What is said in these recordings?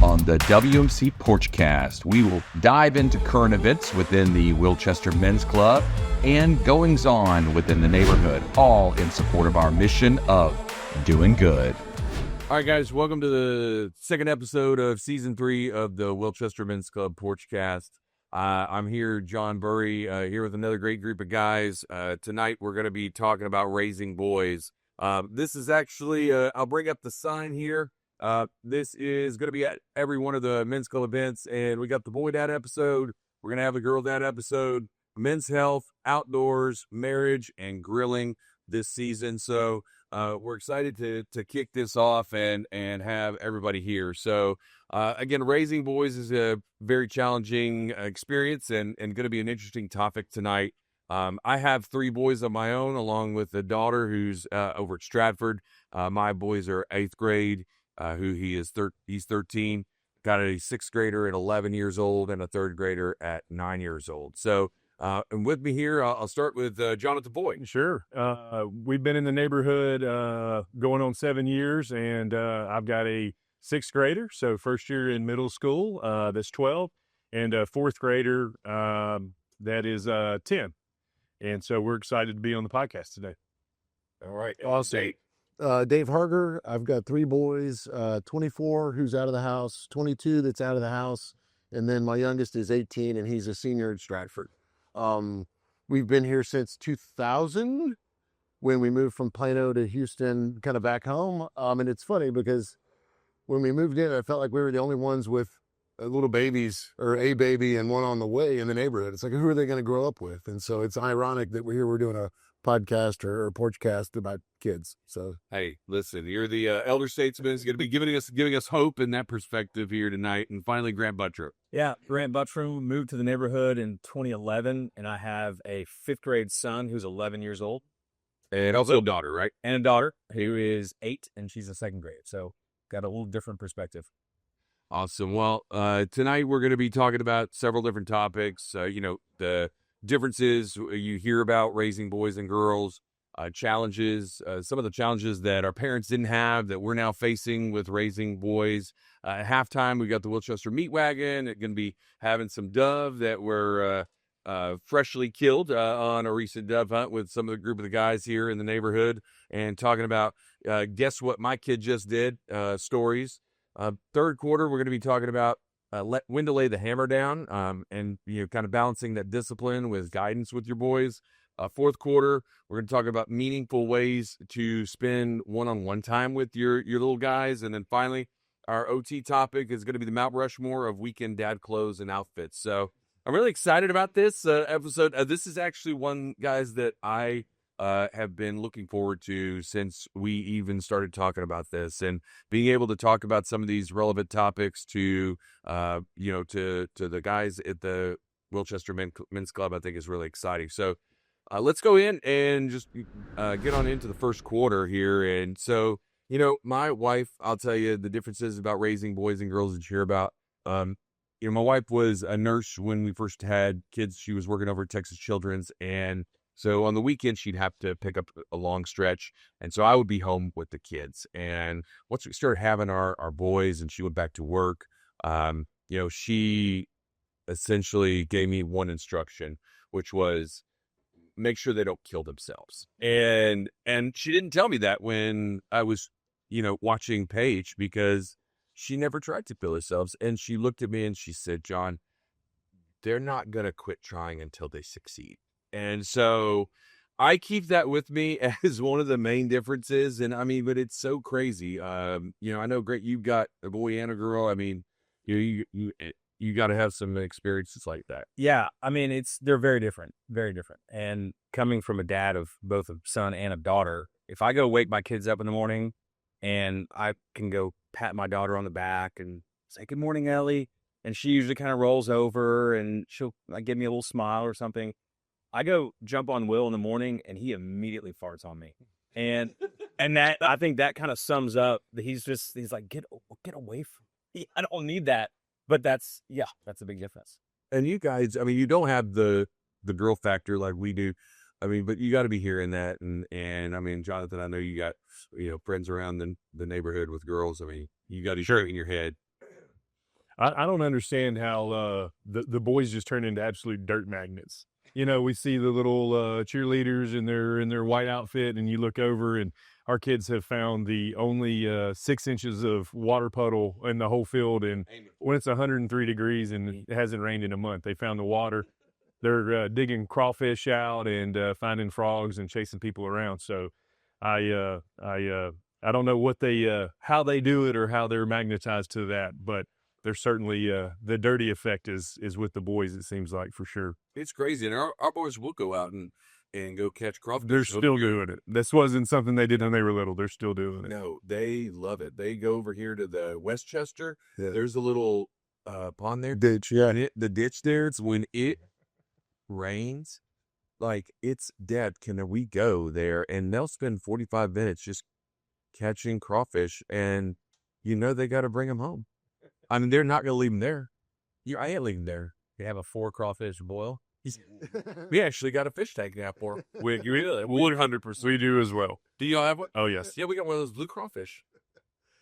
on the WMC Porchast. We will dive into current events within the Wilchester Men's Club and goings-on within the neighborhood, all in support of our mission of doing good. All right, guys, welcome to the second episode of Season 3 of the Wilchester Men's Club Porchcast. I'm here, John Burry, here with another great group of guys. Tonight, we're going to be talking about raising boys. This is actually, I'll bring up the sign here. This is going to be at every one of the Men's Club events, and we got the Boy Dad episode. We're going to have a Girl Dad episode, men's health, outdoors, marriage, and grilling this season. So we're excited to kick this off and have everybody here. So again, raising boys is a very challenging experience and going to be an interesting topic tonight. I have 3 boys of my own, along with a daughter who's over at Stratford. My boys are 8th grade, he's 13, got a 6th grader at 11 years old and a 3rd grader at 9 years old. So, and with me here, I'll start with Jonathan Boyd. Sure. We've been in the neighborhood going on 7 years, and I've got a 6th grader, so first year in middle school, that's 12, and a 4th grader that is 10. And so we're excited to be on the podcast today. All right. Awesome. Dave Harger. I've got 3 boys, 24 who's out of the house, 22 that's out of the house, and then my youngest is 18 and he's a senior at Stratford. We've been here since 2000 when we moved from Plano to Houston, kind of back home. And it's funny because when we moved in, I felt like we were the only ones with little babies, or a baby and one on the way in the neighborhood. It's like, who are they going to grow up with? And so it's ironic that we're doing a podcast or podcast about kids. So hey, listen, you're the elder statesman is going to be giving us hope in that perspective here tonight. And finally, Grant Buttram. Yeah, Grant Buttram moved to the neighborhood in 2011, and I have a 5th grade son who's 11 years old. And also a daughter, right? And a daughter who is 8, and she's in 2nd grade. So got a little different perspective. Awesome. Well, tonight we're going to be talking about several different topics. The differences you hear about raising boys and girls, challenges, some of the challenges that our parents didn't have that we're now facing with raising boys. At halftime, we got the Wilchester Meat Wagon. It's going to be having some dove that were freshly killed on a recent dove hunt with some of the group of the guys here in the neighborhood, and talking about guess what my kid just did stories. Third quarter, we're going to be talking about when to lay the hammer down, and kind of balancing that discipline with guidance with your boys. Fourth quarter, we're going to talk about meaningful ways to spend one-on-one time with your little guys. And then finally, our OT topic is going to be the Mount Rushmore of weekend dad clothes and outfits. So I'm really excited about this episode. This is actually one, guys, that I have been looking forward to since we even started talking about this, and being able to talk about some of these relevant topics to the guys at the Wilchester Men's Club, I think is really exciting. So let's go in and just get on into the first quarter here. And so, my wife, I'll tell you the differences about raising boys and girls that you hear about. My wife was a nurse when we first had kids. She was working over at Texas Children's, and so on the weekend, she'd have to pick up a long stretch. And so I would be home with the kids. And once we started having our boys and she went back to work, she essentially gave me one instruction, which was make sure they don't kill themselves. And she didn't tell me that when I was, watching Paige, because she never tried to kill herself. And she looked at me and she said, John, they're not going to quit trying until they succeed. And so I keep that with me as one of the main differences. And but it's so crazy. I know, Grant, you've got a boy and a girl. You got to have some experiences like that. Yeah. They're very different, very different. And coming from a dad of both a son and a daughter, if I go wake my kids up in the morning and I can go pat my daughter on the back and say, good morning, Ellie. And she usually kind of rolls over and she'll give me a little smile or something. I go jump on Will in the morning and he immediately farts on me. And that, I think that kind of sums up that he's like, get away from me. I don't need that. But that's a big difference. And you guys, you don't have the girl factor like we do. But you got to be hearing that. And Jonathan, I know you got, friends around the neighborhood with girls. You got to be in your head. I don't understand how the boys just turn into absolute dirt magnets. You know, we see the little cheerleaders in their white outfit, and you look over, and our kids have found the only 6 inches of water puddle in the whole field. And when it's 103 degrees and it hasn't rained in a month, they found the water. They're digging crawfish out and finding frogs and chasing people around. So I don't know what they how they do it or how they're magnetized to that, but there's certainly the dirty effect is with the boys. It seems like, for sure. It's crazy, and our boys will go out and go catch crawfish. They're still doing it. This wasn't something they did when they were little. They're still doing it. No, they love it. They go over here to the Westchester. Yeah. There's a little pond there. Ditch, yeah. And the ditch there, it's when it rains, like it's dead. Can we go there? And they'll spend 45 minutes just catching crawfish, and they got to bring them home. I mean, they're not going to leave them there. I ain't leaving there. You have a 4 crawfish boil. We actually got a fish tank now for 'em. We 100%. We do as well. Do y'all have one? Oh, yes. Yeah, we got one of those blue crawfish.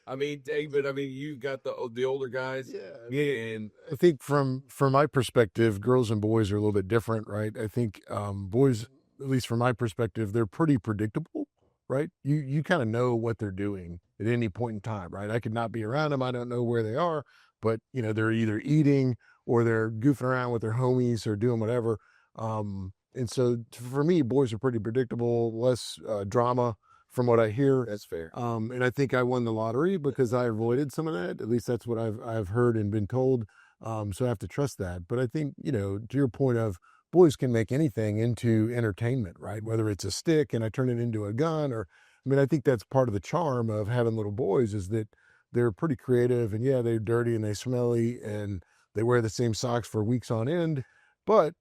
I mean, David, you got the older guys. Yeah. And I think from my perspective, girls and boys are a little bit different, right? I think boys, at least from my perspective, they're pretty predictable, right? You kind of know what they're doing at any point in time, right? I could not be around them. I don't know where they are, but they're either eating or they're goofing around with their homies or doing whatever. And so for me, boys are pretty predictable, less drama from what I hear. that's fair. And I think I won the lottery because I avoided some of that. At least that's what I've heard and been told. So I have to trust that. But I think, to your point of boys can make anything into entertainment, right? Whether it's a stick and I turn it into a gun I think that's part of the charm of having little boys is that they're pretty creative, and yeah, they're dirty and they smelly and they wear the same socks for weeks on end. But,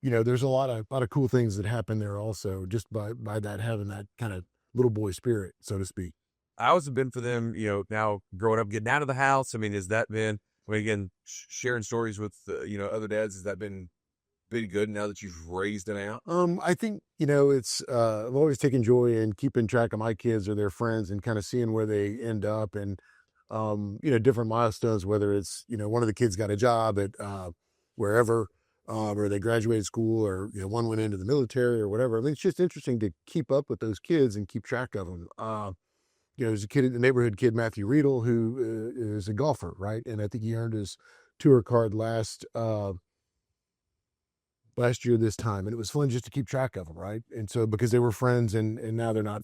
there's a lot of cool things that happen there also just by that, having that kind of little boy spirit, so to speak. I always have been for them, now growing up, getting out of the house. I mean, has that been, again, sharing stories with, other dads, has that been good now that you've raised it out? I think, it's, I've always taken joy in keeping track of my kids or their friends and kind of seeing where they end up and, different milestones, whether it's, one of the kids got a job at wherever, or they graduated school, or, one went into the military or whatever. I mean, it's just interesting to keep up with those kids and keep track of them. There's a kid, the neighborhood kid, Matthew Riedel, who is a golfer, right? And I think he earned his tour card last year this time, and it was fun just to keep track of them, right? And so because they were friends, and now they're not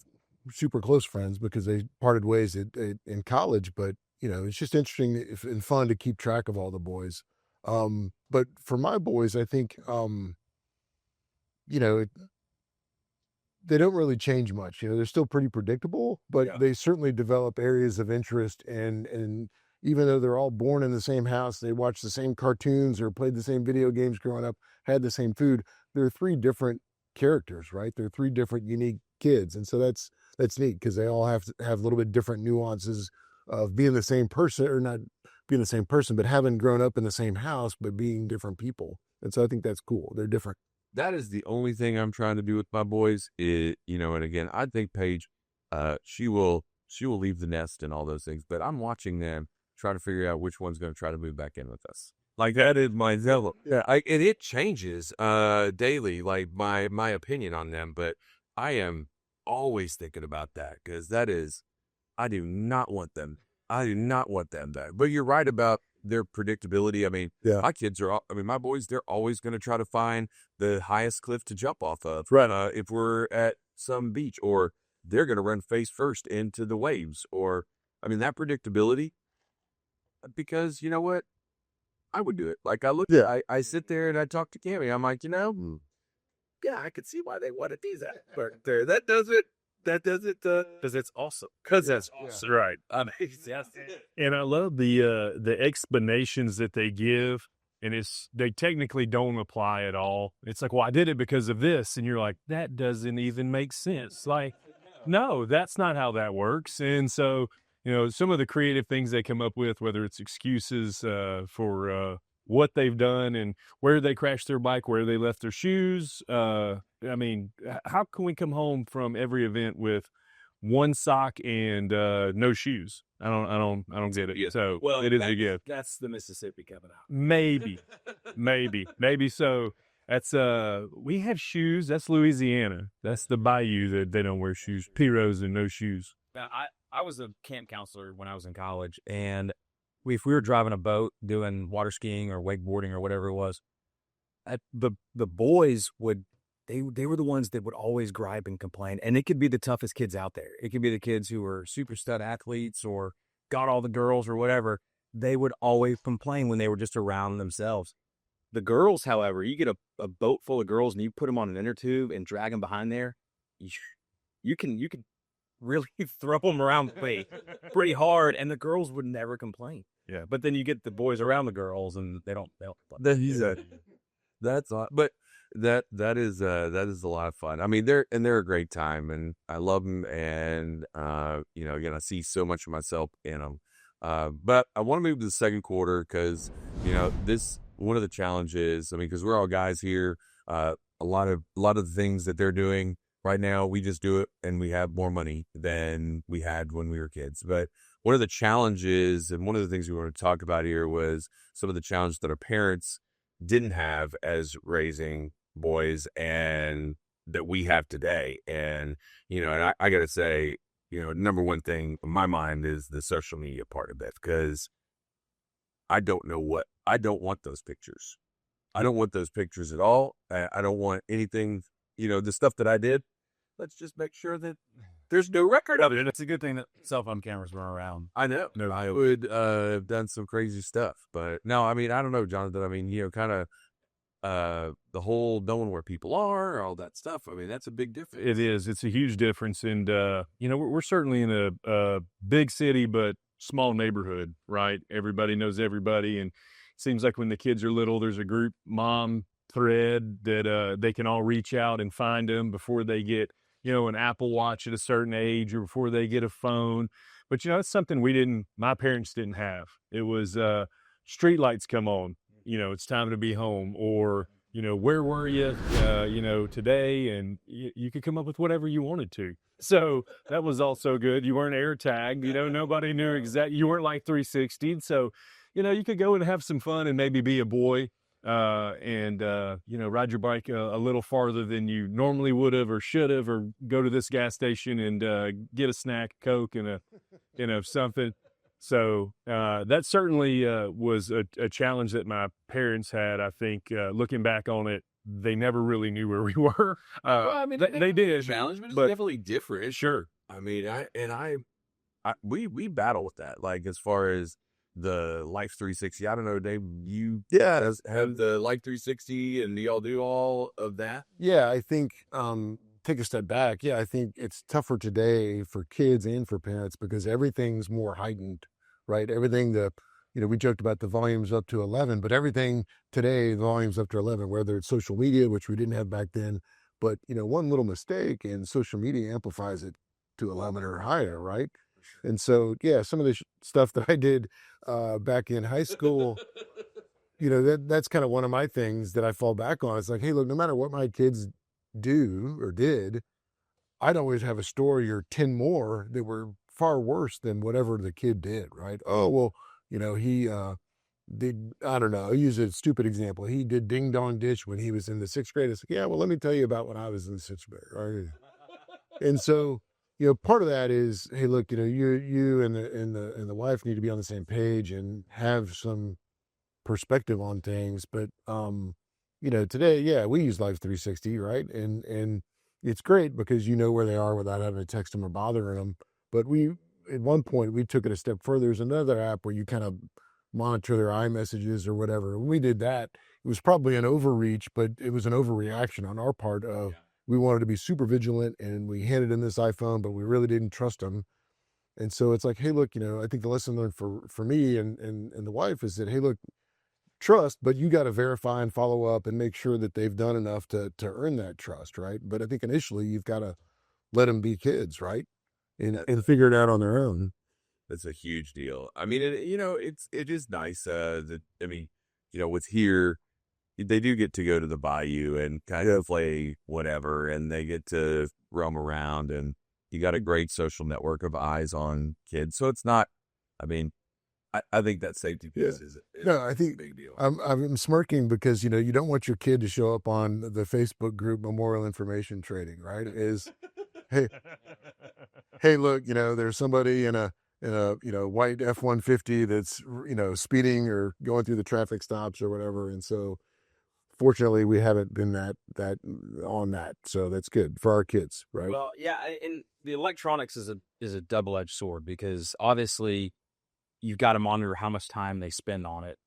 super close friends because they parted ways in college, but it's just interesting and fun to keep track of all the boys. But for my boys, I think they don't really change much. They're still pretty predictable, but they certainly develop areas of interest, and even though they're all born in the same house, they watch the same cartoons or played the same video games growing up, had the same food. They're 3 different characters, right? They're 3 different unique kids. And so that's neat because they all have to have a little bit different nuances of being the same person, or not being the same person, but having grown up in the same house, but being different people. And so I think that's cool. They're different. That is the only thing I'm trying to do with my boys is, and again, I think Paige, she will leave the nest and all those things, but I'm watching them try to figure out which one's going to try to move back in with us. Like, that is my zealot. Yeah. And it changes daily, like my opinion on them, but I am always thinking about that because I do not want them. I do not want them back. But you're right about their predictability. I mean, my kids my boys, they're always going to try to find the highest cliff to jump off of. Right. If we're at some beach, or they're going to run face first into the waves, or, that predictability, because you know what? I would do it. Like I sit there and I talk to Cammy. I'm like, yeah, I could see why they wanted these at work there. That does it. Because it's awesome. Because that's awesome. Right. Yes. And I love the explanations that they give, and they technically don't apply at all. It's like, well, I did it because of this, and you're like, that doesn't even make sense. Like, no, that's not how that works. And so, some of the creative things they come up with, whether it's excuses for what they've done and where they crashed their bike, where they left their shoes. How can we come home from every event with one sock and no shoes. I don't get it. Yeah. So Well, it is a gift. That's the Mississippi coming out. Maybe. So that's we have shoes. That's Louisiana. That's the bayou that they don't wear shoes. Piros and no shoes. Now, I was a camp counselor when I was in college, and if we were driving a boat doing water skiing or wakeboarding or whatever it was, the boys would they were the ones that would always gripe and complain, and it could be the toughest kids out there. It could be the kids who were super stud athletes or got all the girls or whatever. They would always complain when they were just around themselves. The girls, however, you get a boat full of girls and you put them on an inner tube and drag them behind there, you can really throw them around pretty hard, and the girls would never complain. Yeah. But then you get the boys around the girls, and they don't. That's odd, but that is a lot of fun. I mean, they're a great time, and I love them, and again, I see so much of myself in them. But I want to move to the second quarter because this one of the challenges. I mean, because we're all guys here. A lot of the things that they're doing right now, we just do it, and we have more money than we had when we were kids. But one of the challenges, and one of the things we want to talk about here, was some of the challenges that our parents didn't have as raising boys and that we have today. And and I gotta say, number one thing in my mind is the social media part of it, because I don't want those pictures. I don't want those pictures at all. I don't want anything, the stuff that I did. Let's just make sure that there's no record of it. It's a good thing that cell phone cameras were around. I know. No, I would have done some crazy stuff. But no, I mean, I don't know, Jonathan. I mean, kind of the whole knowing where people are, all that stuff. I mean, that's a big difference. It is. It's a huge difference. And, we're certainly in a big city, but small neighborhood, right? Everybody knows everybody. And it seems like when the kids are little, there's a group mom thread that they can all reach out and find them before they get, an Apple Watch at a certain age or before they get a phone. But, it's something my parents didn't have. It was street lights come on, it's time to be home, or, where were you, today? And you could come up with whatever you wanted to. So that was also good. You weren't air tagged, nobody knew exactly, you weren't like 360. So, you could go and have some fun and maybe be a boy. And ride your bike a little farther than you normally would have or should have, or go to this gas station and get a snack, Coke, and something. So that certainly was a challenge that my parents had. I think looking back on it, they never really knew where we were. They did. Challenge, but it's but- definitely different. Sure. I mean, we battle with that. Like, as far as the Life 360, I don't know, Dave, you have the Life 360, and do y'all do all of that? Yeah, I think take a step back. Yeah, I think it's tougher today for kids and for parents because everything's more heightened, right? Everything we joked about the volume's up to 11, but everything today, the volume's up to 11, whether it's social media, which we didn't have back then, but one little mistake and social media amplifies it to 11 or higher, right? And so, yeah, some of the stuff that I did back in high school, that's kind of one of my things that I fall back on. It's like, hey, look, no matter what my kids do or did, I'd always have a story or 10 more that were far worse than whatever the kid did, right? Oh, well, he did, I don't know, I'll use a stupid example. He did ding dong ditch when he was in the 6th grade. It's like, yeah, well, let me tell you about when I was in the 6th grade, right? And so, part of that is, hey, look, you and the wife need to be on the same page and have some perspective on things. But, today, yeah, we use Life 360, right? And it's great because you know where they are without having to text them or bothering them. But at one point, we took it a step further. There's another app where you kind of monitor their iMessages or whatever. When we did that, it was probably an overreach, but it was an overreaction on our part of, we wanted to be super vigilant, and we handed in this iPhone, but we really didn't trust them. And so it's like, hey, look, I think the lesson learned for me and the wife is that, hey, look, trust, but you got to verify and follow up and make sure that they've done enough to earn that trust, right? But I think initially you've got to let them be kids, right? And figure it out on their own. That's a huge deal. I mean, it is nice with here, they do get to go to the bayou and kind of play whatever, and they get to roam around, and You got a great social network of eyes on kids. So it's not, I mean, I think that safety piece is No, I a think big deal. I'm smirking because, you know, you don't want your kid to show up on the Facebook group Memorial Information Trading, right? Hey, look, you know, there's somebody in a you know, white F-150 that's, you know, speeding or going through the traffic stops or whatever. And so fortunately we haven't been that on that. So that's good for our kids, right? Well, yeah, and the electronics is a double-edged sword because obviously you've got to monitor how much time they spend on it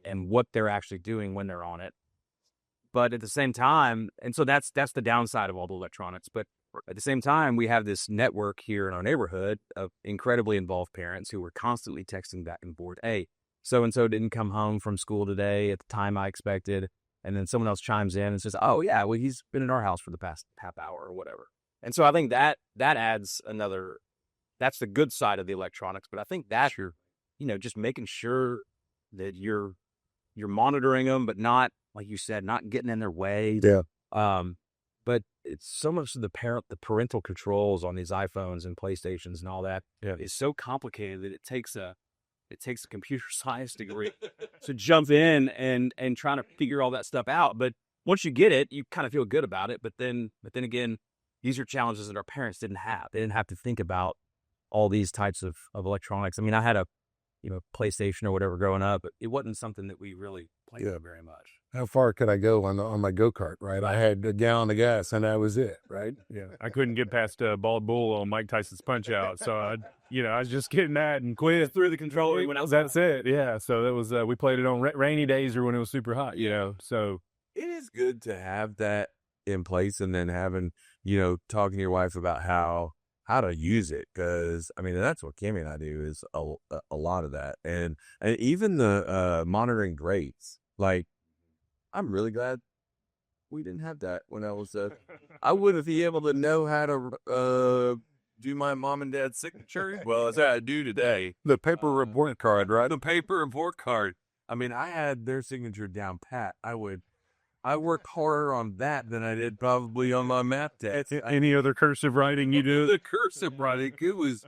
and what they're actually doing when they're on it. But at the same time, and so that's the downside of all the electronics. But at the same time, we have this network here in our neighborhood of incredibly involved parents who are constantly texting back and forth. Hey, so-and-so didn't come home from school today at the time I expected. And then someone else chimes in and says, oh, yeah, well, he's been in our house for the past half hour or whatever. And so I think that adds another, that's the good side of the electronics. But I think that, you know, just making sure that you're monitoring them, but not, like you said, not getting in their way. Yeah. But it's so much of the parental controls on these iPhones and PlayStations and all that is so complicated that it takes a computer science degree to jump in and trying to figure all that stuff out. But once you get it, you kind of feel good about it. But then again, these are challenges that our parents didn't have. They didn't have to think about all these types of electronics. I mean, I had a PlayStation or whatever growing up, but it wasn't something that we really played with very much. How far could I go on my go-kart, right? I had a gallon of gas and that was it, right? Yeah, I couldn't get past Bald Bull on Mike Tyson's Punch-Out, so I was just getting that and quit. Through the controller when That's it. Yeah, so that was we played it on rainy days or when it was super hot. You know, so It is good to have that in place and then having, talking to your wife about how to use it. Cause I mean, that's what Kimmy and I do is a lot of that. And even the monitoring grades, like I'm really glad we didn't have that when I was, I wouldn't be able to know how to, do my mom and dad's signature. Well, as I do today. The paper report card, right? The paper report card. I mean, I had their signature down pat. I worked harder on that than I did probably on my math test. Any other cursive writing you do? The cursive writing, it was,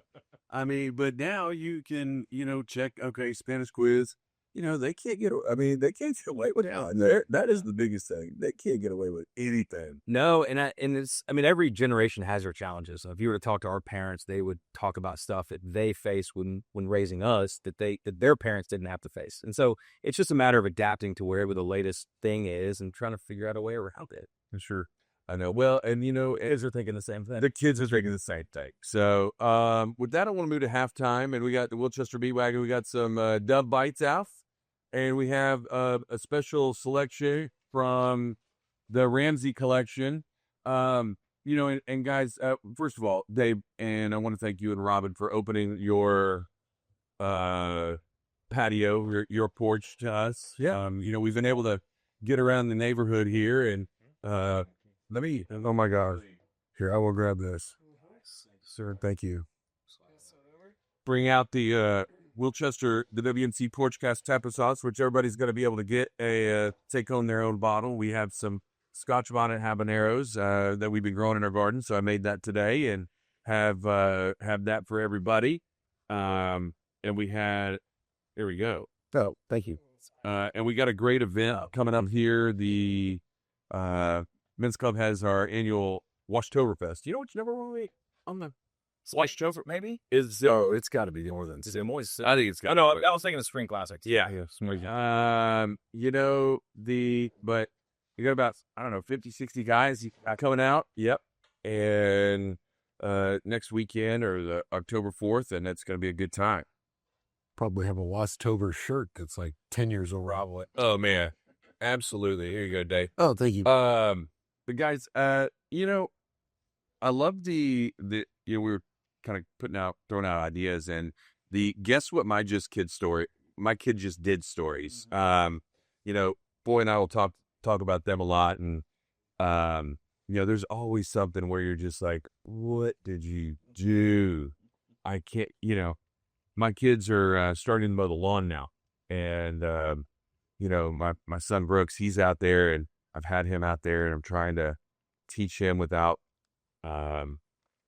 but now you can, check, okay, Spanish quiz. They can't get away with it. That is the biggest thing. They can't get away with anything. No, and it's, every generation has their challenges. So if you were to talk to our parents, they would talk about stuff that they faced when raising us that their parents didn't have to face. And so it's just a matter of adapting to wherever the latest thing is and trying to figure out a way around it. Sure. I know. Well, and Kids are thinking the same thing. The kids are thinking the same thing. So with that, I want to move to halftime, and we got the Wilchester Bee Wagon. We got some Dove Bites out. And we have a special selection from the Ramsey collection. And guys, first of all, Dave, and I want to thank you and Robin for opening your patio, your porch to us. Yeah. We've been able to get around the neighborhood here, and oh my God. Here, I will grab this. Sir, thank you. Bring out the Wilchester, the WMC Porchast Tapper Sauce, which everybody's going to be able to get take home their own bottle. We have some Scotch Bonnet habaneros that we've been growing in our garden, so I made that today and have that for everybody. And we had, there we go. Oh, thank you. And we got a great event coming up here. The Men's Club has our annual Washtoberfest. You know which number were we on the Washtober, maybe? it's got to be more than Is it moist? I think it's got. Oh, no, I was thinking the Spring Classics. Yeah. But you got about, 50, 60 guys coming out. Yep. And next weekend or the October 4th, and it's going to be a good time. Probably have a Wastober shirt that's like 10 years old. Probably. Oh man, absolutely. Here you go, Dave. Oh, thank you. But guys, I love the we were kind of throwing out ideas, and the guess what my kid just did stories. Boy and I will talk about them a lot, and there's always something where you're just like, what did you do? I can't, my kids are starting to mow the lawn now, and my son Brooks, he's out there, and I've had him out there, and I'm trying to teach him without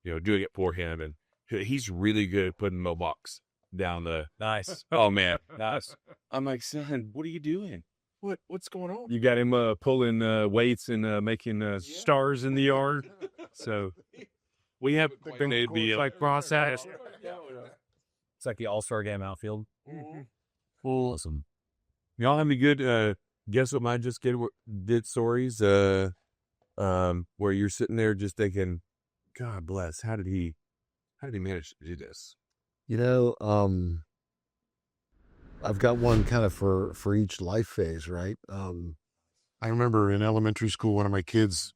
doing it for him, and he's really good at putting Mobox down the. Nice. Oh man, Nice. I'm like, son, what are you doing? What's going on? You got him pulling weights and making stars in the yard. So we have They'd be like process. It's like the All-Star Game outfield. Awesome. Y'all have any good guess what mine just did stories where you're sitting there just thinking, God bless, how did he manage to do this? I've got one kind of for each life phase, right? I remember in elementary school, one of my kids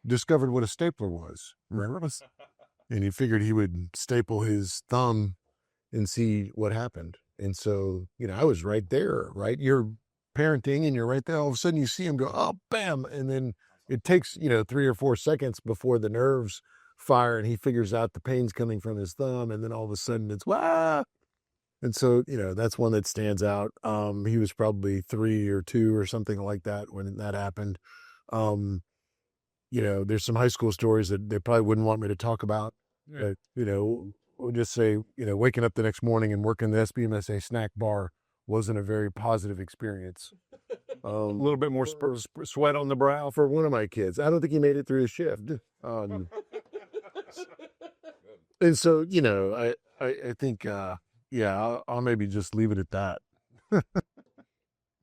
discovered what a stapler was. Remember? And he figured he would staple his thumb and see what happened. And so, I was right there, right? You're parenting and you're right there. All of a sudden you see him go, oh, bam. And then it takes, 3 or 4 seconds before the nerves fire and he figures out the pain's coming from his thumb. And then all of a sudden it's, wah! And so, that's one that stands out. He was probably 3 or 2 or something like that when that happened. There's some high school stories that they probably wouldn't want me to talk about. Yeah. We'll just say, waking up the next morning and working the SBMSA snack bar wasn't a very positive experience. A little bit more sweat on the brow for one of my kids. I don't think he made it through his shift. And so, I think, I'll maybe just leave it at that.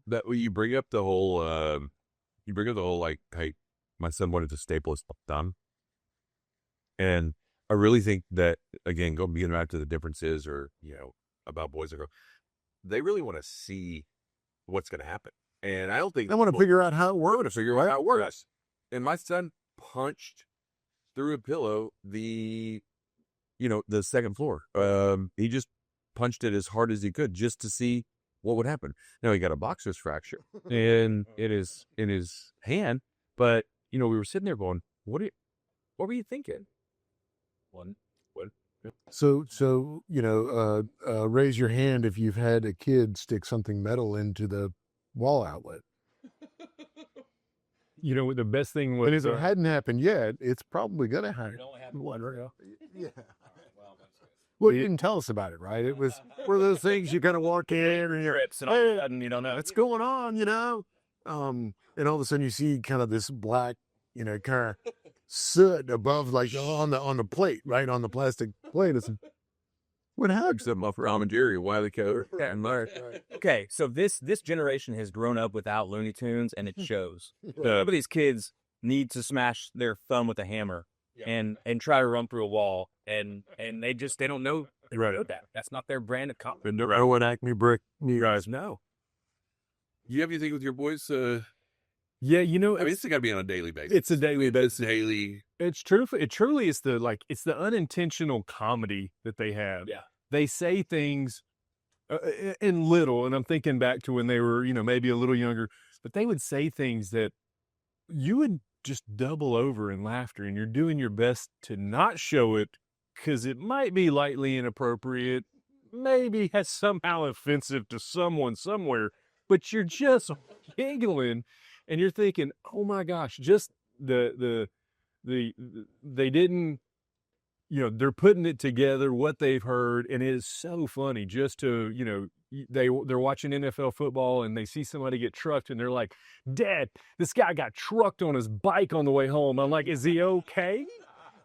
That you bring up the whole, like, hey, my son wanted to staple his thumb. And I really think that, again, being back to the differences or, about boys and girls, they really want to see what's going to happen. And I don't think they want to figure out how it works. I want to figure out how it works. And my son punched through a pillow the second floor. He just punched it as hard as he could just to see what would happen. Now he got a boxer's fracture in his hand, but we were sitting there going, what were you thinking? One. So raise your hand if you've had a kid stick something metal into the wall outlet. The best thing was, and if it hadn't happened yet, it's probably gonna happen. Yeah. Well, you didn't tell us about it, right? It was one of those things you kind of walk in and you're, and you don't know what's going on, and all of a sudden you see kind of this black, kind of soot above, like on the plate, right on the plastic plate. It's, what happened? Something off Ram and Jerry, Wiley Coat. Okay, so this generation has grown up without Looney Tunes, and it shows. Some of these kids need to smash their thumb with a hammer and try to run through a wall, and they don't know that. That's not their brand of comedy. No one Acme brick. You guys know. You have anything with your boys? Yeah, I mean, it's got to be on a daily basis. It's a daily basis. Daily. It's true. It truly is it's the unintentional comedy that they have. Yeah. They say things in little, and I'm thinking back to when they were, maybe a little younger, but they would say things that you would just double over in laughter, and you're doing your best to not show it because it might be lightly inappropriate, maybe has somehow offensive to someone somewhere, but you're just giggling. And you're thinking, oh my gosh, just they didn't, they're putting it together, what they've heard, and it is so funny just to, they're watching NFL football and they see somebody get trucked and they're like, Dad, this guy got trucked on his bike on the way home. I'm like, is he okay?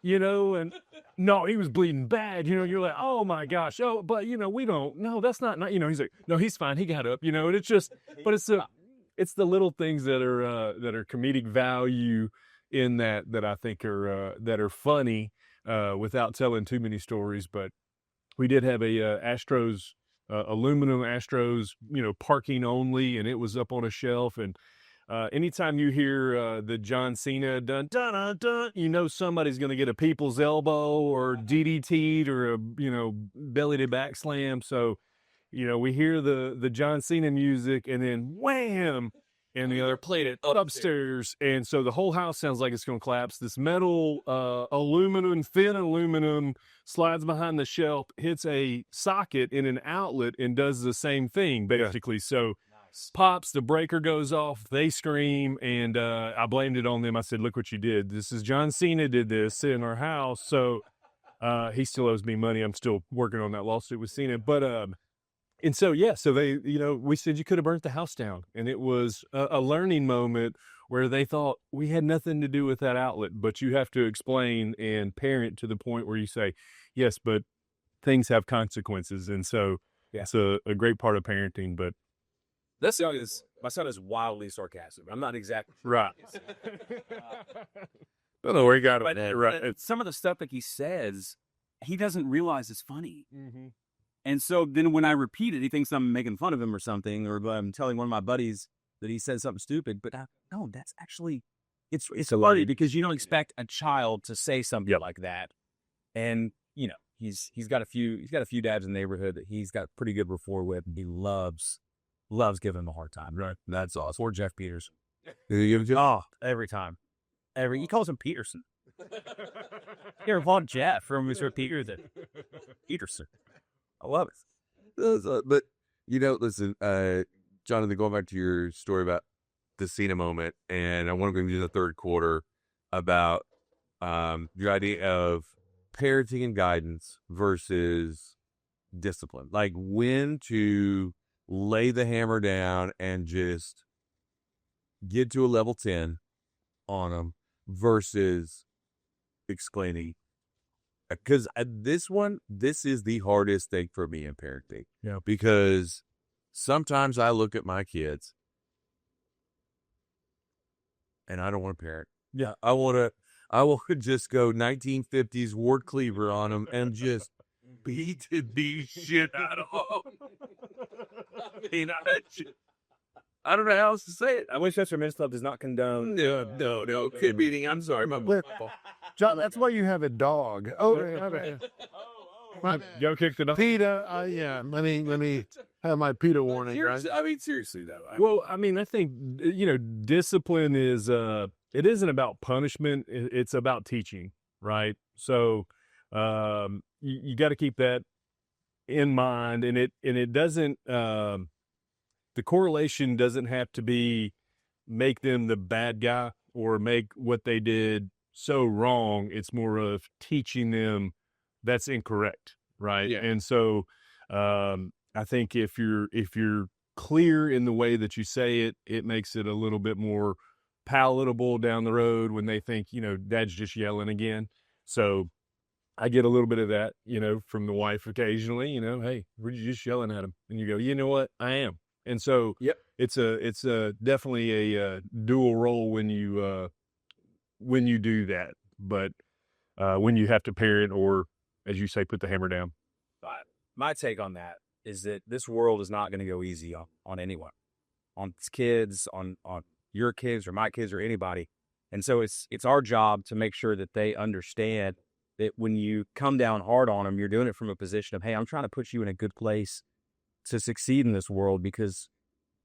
And no, he was bleeding bad. You're like, oh my gosh. Oh, but we don't, no, that's not, he's like, no, he's fine. He got up, and it's just, but it's the little things that are comedic value in that I think are funny without telling too many stories. But we did have a Astros aluminum Astros parking only, and it was up on a shelf. And anytime you hear the John Cena dun dun dun dun, somebody's going to get a people's elbow or DDT'd or a belly to back slam. So. We hear the John Cena music and then wham, and the other played it upstairs. And so the whole house sounds like it's going to collapse. This metal, thin aluminum slides behind the shelf, hits a socket in an outlet and does the same thing, basically. So pops, the breaker goes off, they scream, and I blamed it on them. I said, look what you did. This is John Cena did this in our house. So he still owes me money. I'm still working on that lawsuit with Cena. But and so, yeah, so they, we said you could have burnt the house down. And it was a learning moment where they thought we had nothing to do with that outlet. But you have to explain and parent to the point where you say, yes, but things have consequences. And so it's a great part of parenting. But my son is wildly sarcastic. I'm not exactly right. Don't know where he got it. Right. Some of the stuff that he says, he doesn't realize is funny. Mm-hmm. And so then when I repeat it, he thinks I'm making fun of him or something, or I'm telling one of my buddies that he said something stupid. But no, that's actually, it's funny because you don't expect a child to say something like that. And, he's got a few dads in the neighborhood that he's got pretty good rapport with. He loves giving him a hard time. Right. That's awesome. Or Jeff Peters. Oh, Every time. He calls him Peterson. You ever called Jeff from Mr. Peterson? I love it. But, listen, Jonathan, going back to your story about the Cena moment, and I want to go into the third quarter about your idea of parenting and guidance versus discipline. Like when to lay the hammer down and just get to a level 10 on them versus explaining. Because this is the hardest thing for me in parenting. Yeah. Because sometimes I look at my kids and I don't want to parent. Yeah. I will just go 1950s Ward Cleaver on them and just beat the shit out of them. I mean, I don't know how else to say it. I wish Winchester Men's Club does not condone. No. Kid beating. I'm sorry, my John, that's why you have a dog. Oh, my Joe kicked it up. PETA. Yeah, let me have my PETA warning. Right? I mean, seriously though. Well, I mean, I think discipline is it isn't about punishment. It's about teaching, right? So you got to keep that in mind, and it doesn't. The correlation doesn't have to be make them the bad guy or make what they did so wrong. It's more of teaching them that's incorrect, right? Yeah. And so I think if you're clear in the way that you say it, it makes it a little bit more palatable down the road when they think, dad's just yelling again. So I get a little bit of that, from the wife occasionally, hey, we're just yelling at him. And you go, you know what? I am. And so it's a definitely a dual role when you do that. But when you have to parent or, as you say, put the hammer down. My take on that is that this world is not going to go easy on anyone, on kids, on your kids or my kids or anybody. And so it's our job to make sure that they understand that when you come down hard on them, you're doing it from a position of, hey, I'm trying to put you in a good place to succeed in this world, because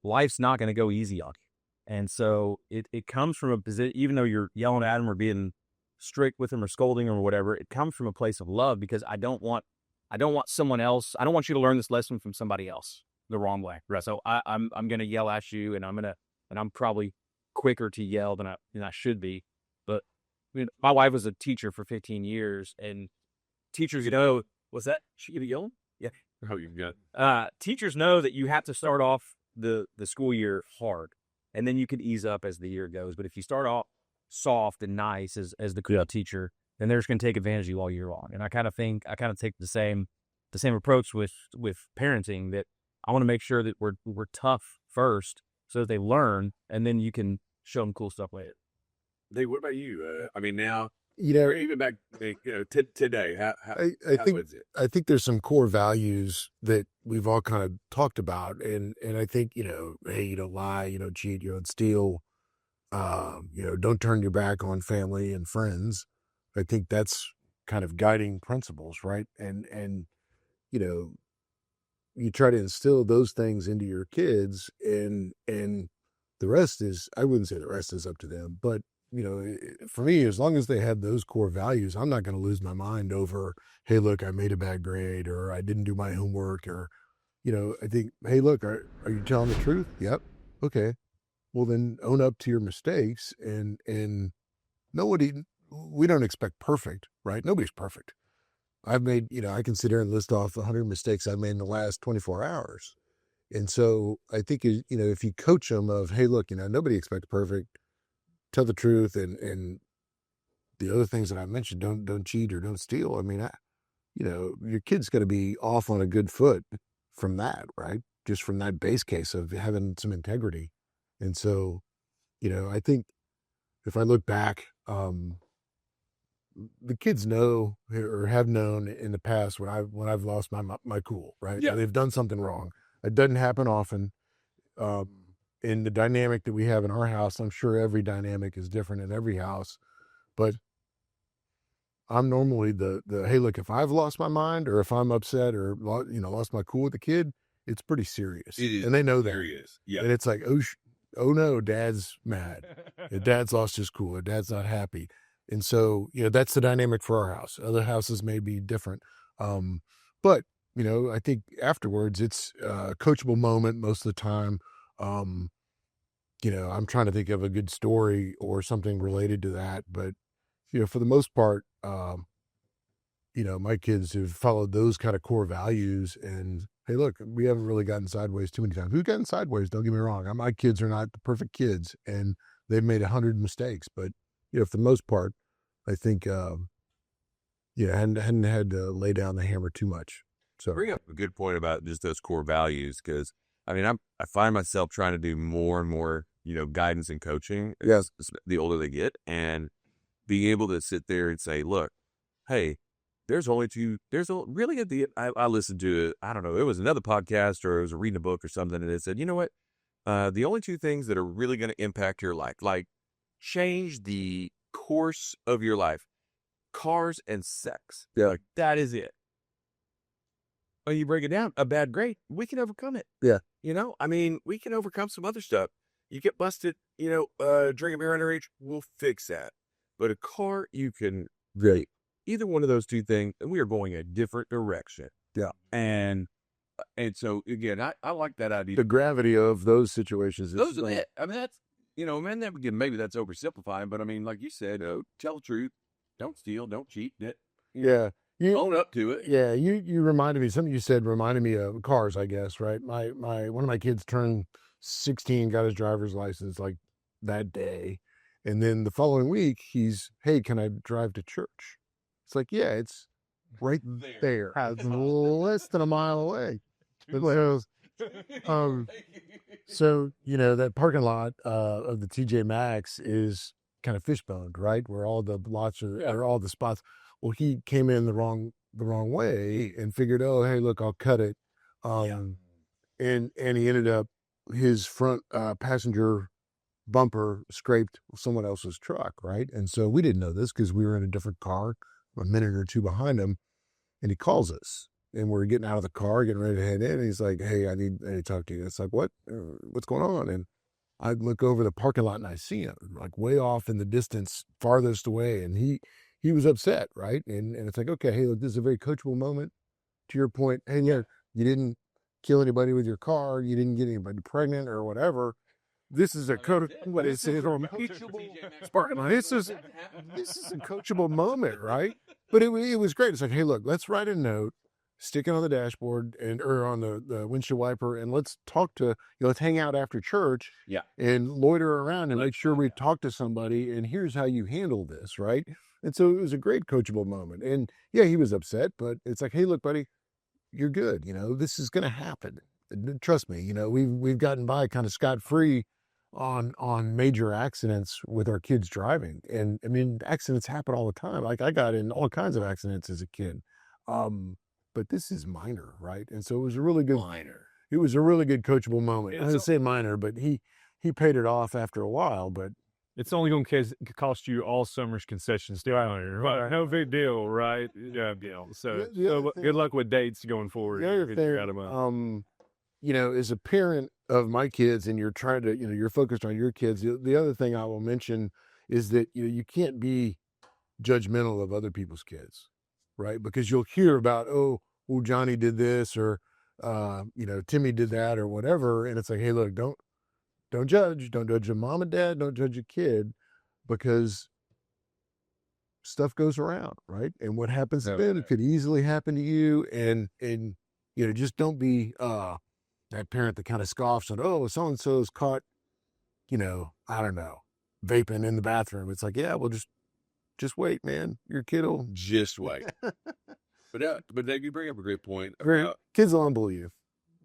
life's not going to go easy on you. And so it comes from a position, even though you're yelling at them or being strict with them or scolding them or whatever, it comes from a place of love, because I don't want someone else. I don't want you to learn this lesson from somebody else the wrong way. Right. So I'm going to yell at you, and I'm probably quicker to yell than I should be. But my wife was a teacher for 15 years, and teachers, what's that? She get yelling? Yeah. Oh, you've got. Teachers know that you have to start off the school year hard, and then you can ease up as the year goes. But if you start off soft and nice as the teacher, then they're just going to take advantage of you all year long. And I kind of take the same approach with parenting, that I want to make sure that we're tough first so that they learn, and then you can show them cool stuff later. Dave, what about you? I mean, now, even back today, how I think there's some core values that we've all kind of talked about, and I think hey, you don't lie, you don't cheat, you don't steal, don't turn your back on family and friends. I think that's kind of guiding principles, right? And you try to instill those things into your kids, and the rest is, I wouldn't say the rest is up to them, but for me, as long as they have those core values, I'm not going to lose my mind over, hey, look, I made a bad grade, or I didn't do my homework, or, I think, hey, look, are you telling the truth? Yep. Okay. Well, then own up to your mistakes, and nobody, we don't expect perfect, right? Nobody's perfect. I've made, I can sit here and list off 100 mistakes I've made in the last 24 hours. And so I think, if you coach them of, hey, look, nobody expects perfect, tell the truth, and the other things that I mentioned, don't cheat or don't steal. I mean, your kid's going to be off on a good foot from that, right? Just from that base case of having some integrity. And so, I think if I look back, the kids know or have known in the past when I've lost my cool, right? Yeah. They've done something wrong. It doesn't happen often. In the dynamic that we have in our house, I'm sure every dynamic is different in every house, but I'm normally the hey, look, if I've lost my mind or if I'm upset or lost my cool with the kid, it's pretty serious, and they know that. Serious. Yeah. And it's like, oh no, Dad's mad. Dad's lost his cool. Or Dad's not happy. And so, that's the dynamic for our house. Other houses may be different. But, I think afterwards it's a coachable moment most of the time. I'm trying to think of a good story or something related to that. But, for the most part, my kids have followed those kind of core values. And hey, look, we haven't really gotten sideways too many times. We've gotten sideways, don't get me wrong. My kids are not the perfect kids, and they've made 100 mistakes. But, for the most part, I think, hadn't had to lay down the hammer too much. So Bring up a good point about just those core values, because I mean, I find myself trying to do more and more, guidance and coaching as the older they get, and being able to sit there and say, look, hey, really at the, I listened to, I don't know, it was another podcast or it was reading a book or something, and it said, you know what, the only two things that are really going to impact your life, like change the course of your life, cars and sex. Yeah. Like, that is it. When you break it down, a bad grade, we can overcome it. Yeah. I mean, we can overcome some other stuff. You get busted, drinking beer underage, we'll fix that. But a car, you can, right. Either one of those two things, and we are going a different direction. Yeah. And so again, I like that idea. The gravity of those situations. Those are it. I mean, that's, man, maybe that's oversimplifying, but I mean, like you said, tell the truth, don't steal, don't cheat. Yeah. You own up to it. Yeah. You reminded me, something you said reminded me of cars, I guess, right? One of my kids turned 16, got his driver's license like that day. And then the following week hey, can I drive to church? It's like, yeah, it's right there. Less than a mile away. So, that parking lot of the TJ Maxx is kind of fishboned, right? Where all the lots are all the spots. Well, he came in the wrong way and figured, oh, hey, look, I'll cut it. And he ended up, his front passenger bumper scraped someone else's truck, right? And so we didn't know this because we were in a different car, a minute or two behind him, and he calls us. And we're getting out of the car, getting ready to head in. And he's like, hey, I need to talk to you. It's like, what's going on? And I look over the parking lot and I see him like way off in the distance, farthest away. And he was upset, right? And it's like, okay, hey, look, this is a very coachable moment. To your point, hey, yeah, you didn't kill anybody with your car. You didn't get anybody pregnant or whatever. This is a what is it? This is a coachable moment, right? But it was great. It's like, hey, look, let's write a note, stick it on the dashboard or on the windshield wiper, and let's talk to, let's hang out after church, and loiter around and make sure we talk to somebody. And here's how you handle this, right? And so it was a great coachable moment. And yeah, he was upset, but it's like, hey, look, buddy, you're good. This is going to happen. Trust me. We've gotten by kind of scot-free on major accidents with our kids driving. And I mean, accidents happen all the time. Like I got in all kinds of accidents as a kid. But this is minor, right? And so it was a really good It was a really good coachable moment. I would say minor, but he paid it off after a while, but it's only going to cost you all summer's concessions. No big deal, right? Yeah, So good luck with dates going forward. As a parent of my kids, and you're trying to, you're focused on your kids. The other thing I will mention is that you can't be judgmental of other people's kids, right? Because you'll hear about, oh, Johnny did this, or Timmy did that or whatever. And it's like, hey, look, don't judge. Don't judge your mom and dad. Don't judge your kid, because stuff goes around, right? And what happens to them could easily happen to you. And just don't be that parent that kind of scoffs at, oh, so-and-so's caught, I don't know, vaping in the bathroom. It's like, yeah, well, just wait, man. Your kid will just wait. But Dave, you bring up a great point. Kids will humble you.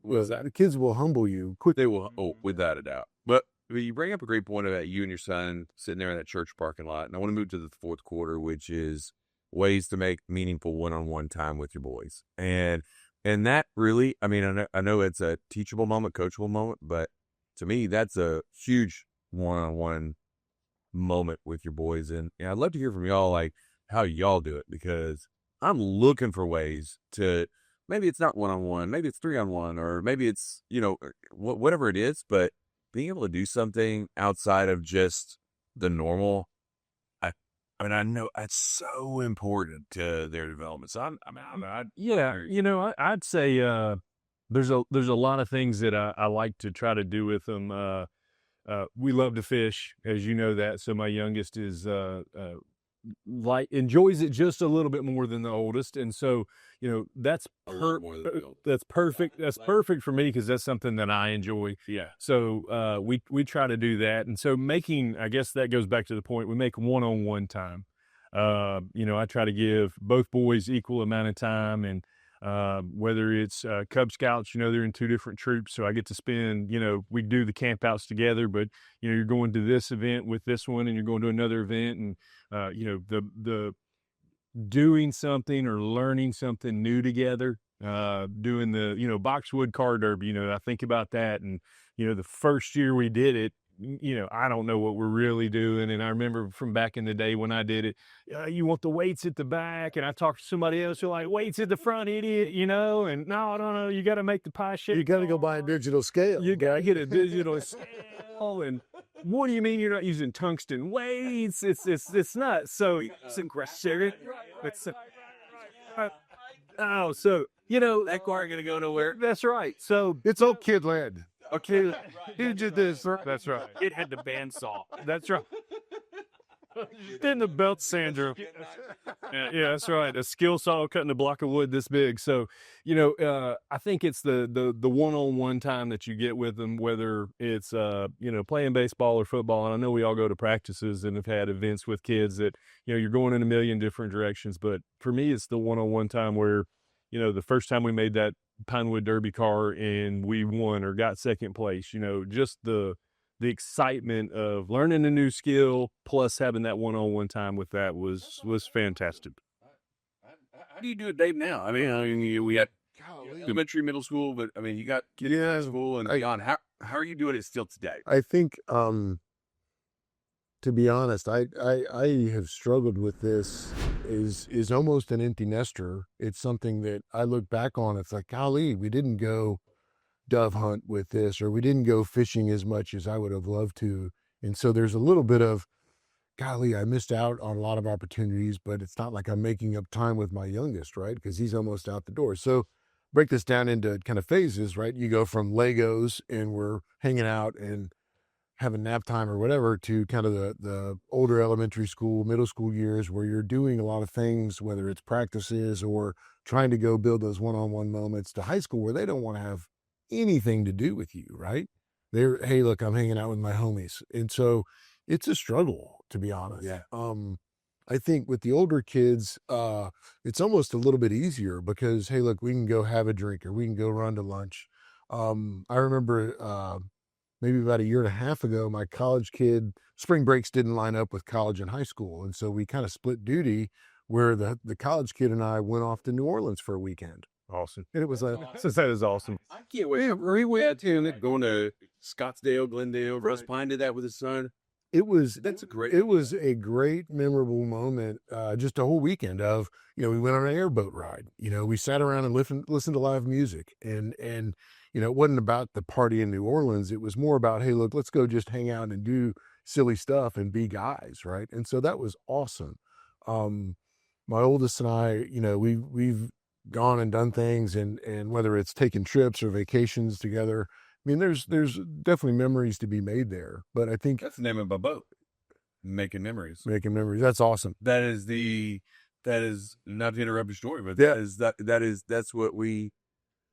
What's that? The kids will humble you quick. They will, without a doubt. But you bring up a great point about you and your son sitting there in that church parking lot. And I want to move to the fourth quarter, which is ways to make meaningful one-on-one time with your boys. And that really, I mean, I know it's a teachable moment, coachable moment, but to me, that's a huge one-on-one moment with your boys. And I'd love to hear from y'all, like, how y'all do it, because I'm looking for ways to, maybe it's not one-on-one, maybe it's 3-on-1, or maybe it's, whatever it is, but being able to do something outside of just the normal, I know it's so important to their development. So I'd say there's a lot of things that I like to try to do with them. We love to fish, as you know that. So my youngest is enjoys it just a little bit more than the oldest, and so that's perfect. That's perfect for me, because that's something that I enjoy. Yeah. So we try to do that, and so I guess that goes back to the point, we make one-on-one time. I try to give both boys equal amount of time, and whether it's Cub Scouts, they're in 2 different troops, so I get to spend, we do the camp outs together, but you're going to this event with this one, and you're going to another event, and the doing something or learning something new together, doing the boxwood car derby. I think about that, and the first year we did it, I don't know what we're really doing. And I remember from back in the day when I did it, you want the weights at the back. And I talked to somebody else who like, weights at the front, idiot, and no, you got to make the pie shape. You got to go buy a digital scale. You got to get a digital scale. And what do you mean you're not using tungsten weights? It's not. So it's aggressive. So, that car ain't going to go nowhere. That's right. So it's all kid led. Okay, he did this. That's right. It had the bandsaw. That's right. Then the belt sander. Yeah, that's right. A skill saw cutting a block of wood this big. So, I think it's the one-on-one time that you get with them, whether it's playing baseball or football. And I know we all go to practices and have had events with kids that you're going in a million different directions. But for me, it's the one-on-one time where the first time we made that Pinewood Derby car and we won or got second place, just the excitement of learning a new skill plus having that one-on-one time with that was fantastic. How do you do it, Dave, now? I mean, we got elementary, middle school, but I mean, you got kids in school and beyond. How are you doing it still today? I think, to be honest, I have struggled with this. Is almost an empty nester. It's something that I look back on. It's like, golly, we didn't go dove hunt with this, or we didn't go fishing as much as I would have loved to. And so there's a little bit of, golly, I missed out on a lot of opportunities, but it's not like I'm making up time with my youngest, right? Because he's almost out the door. So break this down into kind of phases, right? You go from Legos and we're hanging out and having nap time or whatever, to kind of the older elementary school, middle school years where you're doing a lot of things, whether it's practices or trying to go build those one-on-one moments, to high school where they don't want to have anything to do with you, right? Hey, look, I'm hanging out with my homies. And so it's a struggle, to be honest. Yeah. I think with the older kids, it's almost a little bit easier because, hey, look, we can go have a drink or we can go run to lunch. I remember, maybe about a year and a half ago, my college kid, spring breaks didn't line up with college and high school. And so we kind of split duty where the college kid and I went off to New Orleans for a weekend. Awesome. And it was like, that is awesome. I can't wait. We went to going to Scottsdale, Glendale. Russ Pine did that with his son. It was a great, memorable moment. Just a whole weekend of, we went on an airboat ride. We sat around and listened to live music, and it wasn't about the party in New Orleans. It was more about, hey, look, let's go just hang out and do silly stuff and be guys, right? And so that was awesome. My oldest and I, we've gone and done things, and whether it's taking trips or vacations together. I mean, there's definitely memories to be made there. But I think That's the name of my boat. Making memories. making memories, that's awesome. That is not to interrupt your story, but Yeah. that's what we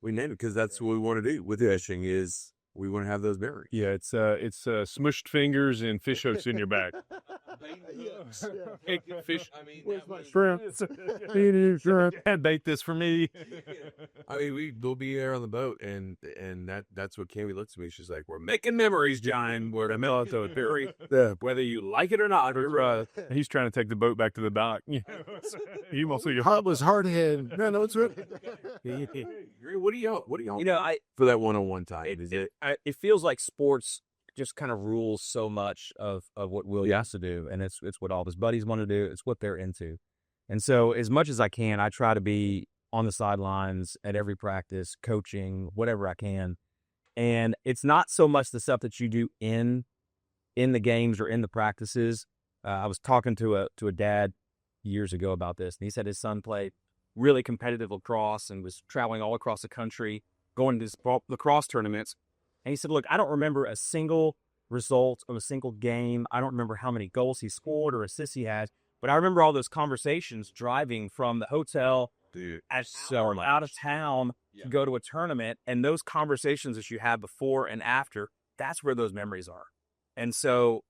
named it, because that's what we want to do with fishing. Is we want to have those memories. Yeah, it's smushed fingers and fish hooks in your back. Fish. I mean, Where's my shrimp? Dad bait this for me. I mean, we'll be there on the boat, and that's what Cammy looks at me. She's like, "We're making memories, John. We're the military theory, Yeah. whether you like it or not." He's trying to take the boat back to the dock. He wants to. Hot was hard head. No, it's really. What do y'all? You know, for that one-on-one time? Is it? it feels like sports just kind of rules so much of what Will has to do, and it's what all of his buddies want to do. It's what they're into, and so as much as I can, I try to be on the sidelines at every practice, coaching whatever I can. And it's not so much the stuff that you do in the games or in the practices. I was talking to a dad years ago about this, and he said his son played really competitive lacrosse and was traveling all across the country, going to lacrosse tournaments. And he said, look, I don't remember a single result of a single game. I don't remember how many goals he scored or assists he had, but I remember all those conversations driving from the hotel out of town to go to a tournament, and those conversations that you have before and after, that's where those memories are. And so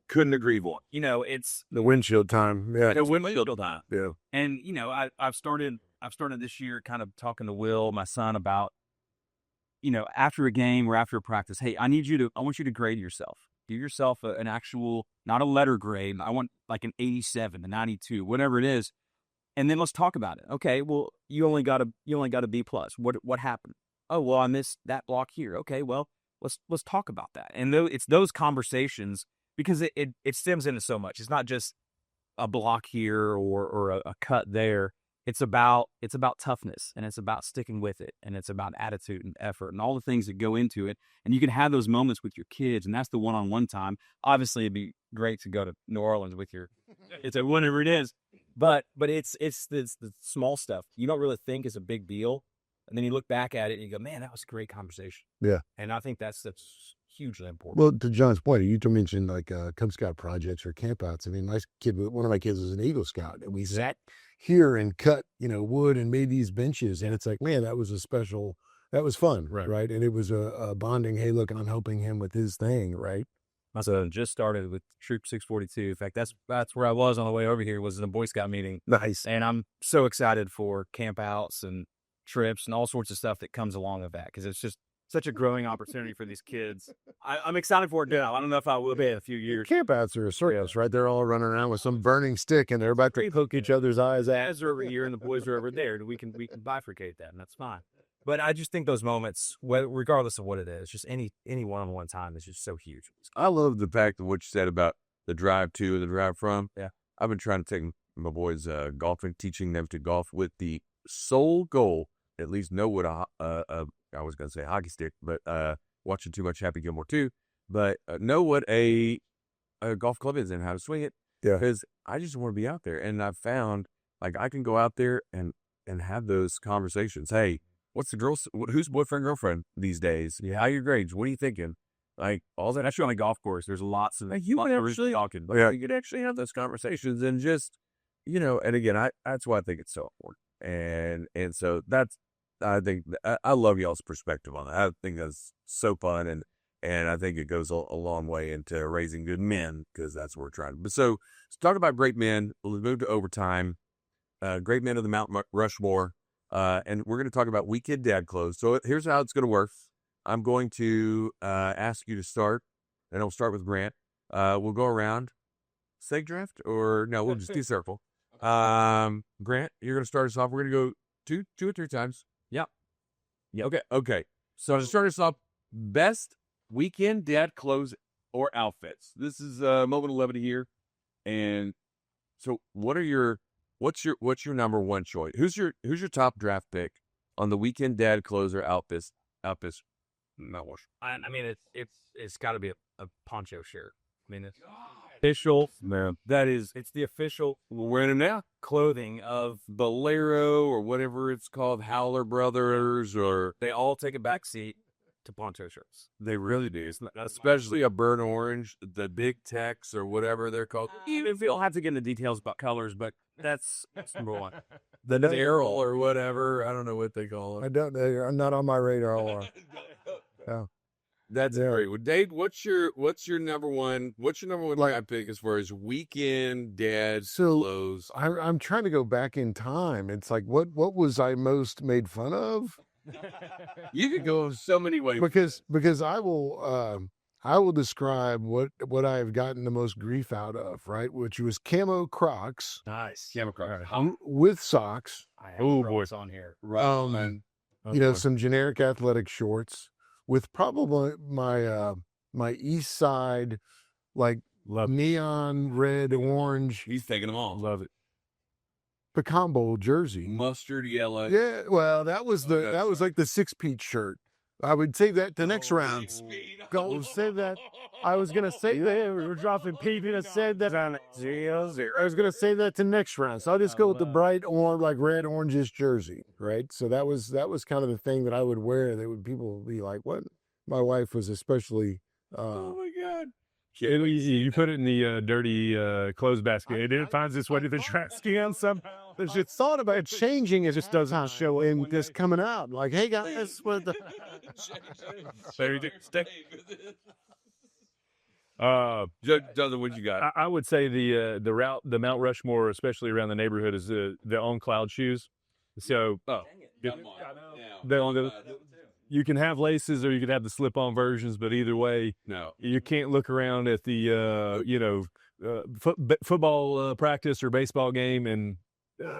Couldn't agree more. you know, it's The windshield time. Yeah. the windshield time. Yeah. And you know, I've started this year kind of talking to Will, my son, about, you know, after a game or after a practice, hey, I want you to grade yourself. Give yourself an actual, not a letter grade. I want like an 87, a 92, whatever it is. And then let's talk about it. Okay, well, you only got a B plus. What happened? Oh, well, I missed that block here. Okay, well, let's talk about that. And it's those conversations, because it stems into so much. It's not just a block here or a cut there. It's about toughness, and it's about sticking with it, and it's about attitude and effort and all the things that go into it. And you can have those moments with your kids, and that's the one-on-one time. Obviously, it'd be great to go to New Orleans with it's a whatever it is. But it's the small stuff you don't really think is a big deal, and then you look back at it and you go, man, that was a great conversation. Yeah. And I think that's hugely important. Well, to John's point, you mentioned like Cub Scout projects or campouts. I mean, one of my kids was an Eagle Scout, and we sat here and cut, wood and made these benches. And it's like, man, that was fun. Right. And it was a bonding. Hey, look, I'm helping him with his thing. Right. My son just started with Troop 642. In fact, that's where I was on the way over here, was in a Boy Scout meeting. Nice. And I'm so excited for campouts and trips and all sorts of stuff that comes along with that, because it's just such a growing opportunity for these kids. I'm excited for it now. I don't know if I will be in a few years. Campouts are a circus, right? They're all running around with some burning stick, and they're about to poke each other's eyes out. Guys are over here and the boys are over there. We can bifurcate that, and that's fine. But I just think those moments, regardless of what it is, just any one-on-one time is just so huge. I love the fact of what you said about the drive to and the drive from. Yeah. I've been trying to take my boys golfing, teaching them to golf with the sole goal, at least know what I was going to say hockey stick, but watching too much Happy Gilmore too, but know what a golf club is and how to swing it. Yeah. Because I just want to be out there. And I've found, like, I can go out there and have those conversations. Hey, who's boyfriend, girlfriend these days? Yeah. How are your grades? What are you thinking? Like, all that. Especially on a golf course, there's lots of You could actually talking. You could actually have those conversations and just, and again, that's why I think it's so important. And so I think I love y'all's perspective on that. I think that's so fun, and I think it goes a long way into raising good men, because that's what we're trying to. But so let's talk about great men. We'll move to overtime. Great men of the Mount Rushmore, and we're going to talk about Weekend Dad Clothes. So here's how it's going to work. I'm going to ask you to start, and I'll start with Grant. We'll go around. Seg draft, or no? We'll just do circle. Grant, you're going to start us off. We're going to go two or three times. Yep. Okay. So to start us off, best weekend dad clothes or outfits. This is moment of levity here. And so what's your number one choice? Who's your top draft pick on the weekend dad clothes or outfits? I mean, it's got to be a poncho shirt. I mean, official. Man, It's the official we're wearing them now. clothing of. Bolero or whatever it's called, Howler Brothers, or They all take a backseat to poncho shirts. they really do. Especially a burnt orange, the Big Tex or whatever they're called. Even if you don't have to get into details about colors, but that's number one. The Daryl or whatever. I don't know what they call I it. don't know. I'm not on my radar. That's great. Well, Dave, what's your number one? What's your number one guy pick as far as weekend dad clothes? I'm trying to go back in time. It's like, what was I most made fun of? You could go so many ways. Because I will describe what I have gotten the most grief out of, right? Which was camo Crocs Nice. with socks. I have Ooh, Crocs on here. Right. Some generic athletic shorts with probably my East Side, like Love it. neon red, orange He's taking them all. Love it. pecan bowl jersey. Mustard yellow. Yeah, well, that was like the 6-piece shirt. I would save that to next round. Go save that. I was gonna say that we were dropping Pete and said that on 0-0. I was gonna say that to next round. So I'll just go with the bright orange, like red orangish jersey, right? So that was kind of the thing that I would wear. People would be like, "What?" My wife was especially. Oh my God. You put it in the dirty clothes basket. And it finds its way to the trash can somehow. There's a thought about changing. It just doesn't show in this coming out. Like, hey guys, what the? There you do. Jonathan, what you got? I would say the Mount Rushmore, especially around the neighborhood, is the on cloud shoes. So you can have laces or you can have the slip on versions, but either way, No. you can't look around at the football practice or baseball game and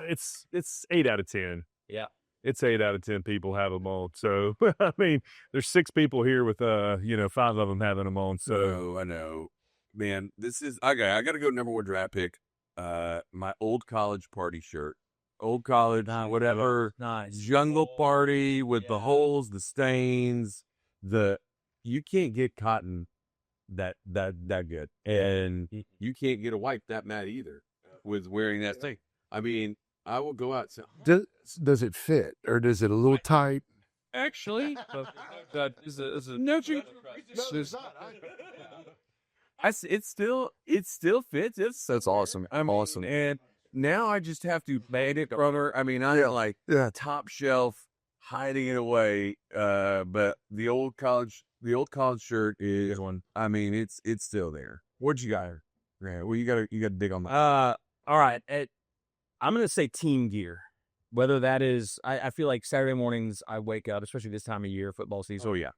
it's 8 out of 10. Yeah. It's 8 out of 10 people have them on. So I mean, there's 6 people here with 5 of them having them on. So I know, man. This is okay. I got to go number one draft pick. My old college party shirt, old college, whatever. Nice. Jungle party with the holes, the stains. You can't get cotton that good, and you can't get a wipe that mad either with wearing that thing. I mean, I will go out. Does it fit or does it a little tight? Actually, that is a no. It still fits. That's awesome. I'm awesome. And now I just have to made it, brother. I mean, I'm top shelf hiding it away. But the old college shirt is one. I mean, it's still there. What you got? Yeah, well, you got to dig on that. All right. I'm going to say team gear. Whether that is, I feel like Saturday mornings I wake up, especially this time of year, football season. Oh yeah.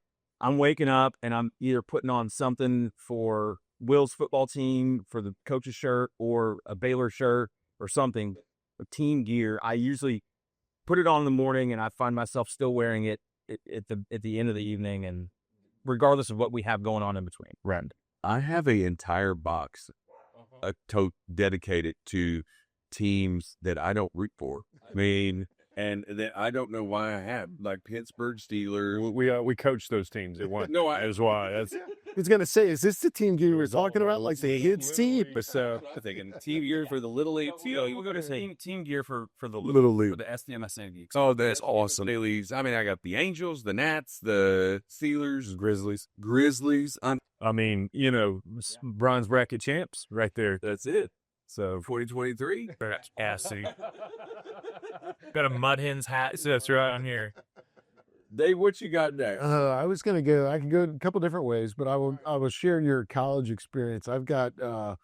I'm waking up and I'm either putting on something for Will's football team, for the coach's shirt, or a Baylor shirt or something. Team gear. I usually put it on in the morning and I find myself still wearing it at the end of the evening, and regardless of what we have going on in between. right. I have an entire box, a tote dedicated to teams that I don't root for. I mean, and that I don't know why I have, like Pittsburgh Steelers. We coach those teams at once. No, That's why. That's I was gonna say, is this the team you were talking about, like the kids team? I'm thinking team gear for the little league. We'll go to team gear for the Little league. for the SDMSA geeks. Oh, that's awesome. They leagues. I mean, I got the Angels, the Nats, the Steelers, Grizzlies. I mean, bronze bracket champs right there. That's it. So 2023. Cassie. Got a Mud Hens hat. So that's right on here. Dave, what you got next? I can go a couple different ways, but I will share your college experience. I've got a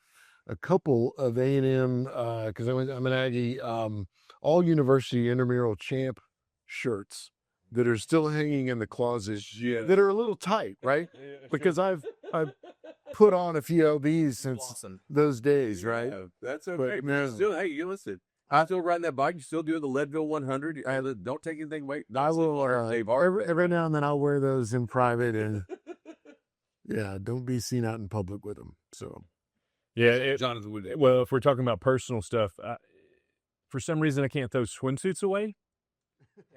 couple of A&M because I'm an Aggie, all university intramural champ shirts that are still hanging in the closet that are a little tight, right? Because I've put on a few of these since those days, right? Yeah, that's okay. But still, hey, you listen. I'm still riding that bike. You still doing the Leadville 100. Don't take anything away. I will. Every now and then I'll wear those in private, and don't be seen out in public with them. So, Jonathan would. Well, if we're talking about personal stuff, for some reason I can't throw swimsuits away.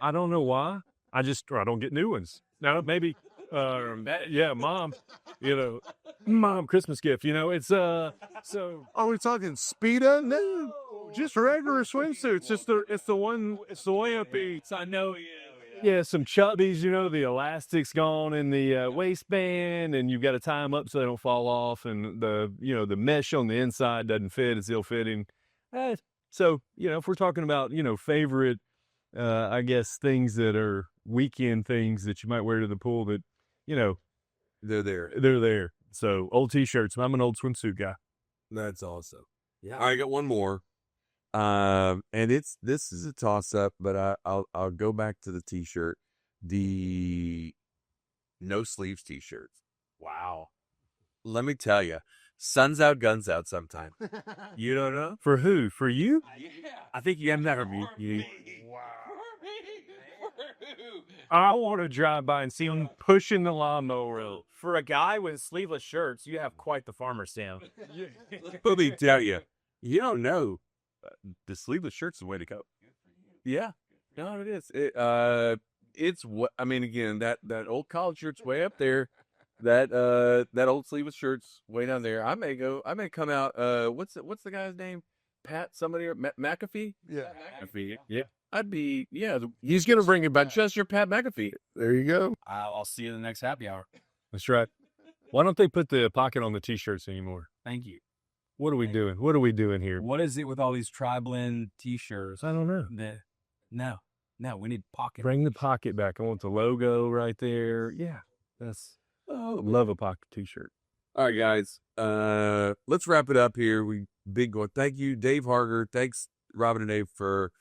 I don't know why. I don't get new ones. Now maybe, mom. Mom Christmas gift. It's so. Are we talking Speedo? No. Just regular swimsuits. It's the one WMC. I know. Yeah, some chubbies. The elastic's gone in the waistband, and you've got to tie them up so they don't fall off, and the mesh on the inside doesn't fit. It's ill fitting. So if we're talking about favorite, I guess things that are weekend things that you might wear to the pool that They're there. they're there. So old t-shirts. I'm an old swimsuit guy. That's awesome. Yeah. I got one more. And this is a toss up, but I'll go back to the t-shirt, the no sleeves t-shirts. Wow. Let me tell you, sun's out, guns out sometime. You don't know? For who? For you? Yeah. I think you got that from you. I want to drive by and see him pushing the lawnmower. For a guy with sleeveless shirts, you have quite the farmer stand. Let me tell you, you don't know. The sleeveless shirt's the way to go. Yeah. No, it is. It's what I mean. Again, that old collared shirt's way up there. That old sleeveless shirt's way down there. I may come out. What's the guy's name? Pat somebody or McAfee? Yeah. McAfee. Yeah. I'd be. Yeah. He's gonna bring it back. Just your Pat McAfee. There you go. I'll see you in the next happy hour. That's right. Why don't they put the pocket on the t-shirts anymore? Thank you. What are we doing? What are we doing here? What is it with all these tri-blend t-shirts? I don't know. No, we need pocket. Bring the pocket back. I want the logo right there. Yeah, love a pocket t-shirt. All right, guys. Let's wrap it up here. Thank you, Dave Harger. Thanks, Robin and Dave, for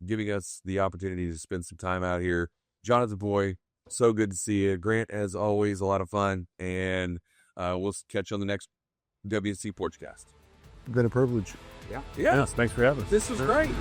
giving us the opportunity to spend some time out here. Jonathan Boy, so good to see you. Grant, as always, a lot of fun. And we'll catch you on the next WMC Porchast. Been a privilege. Yeah. Yes, thanks for having us. This was great.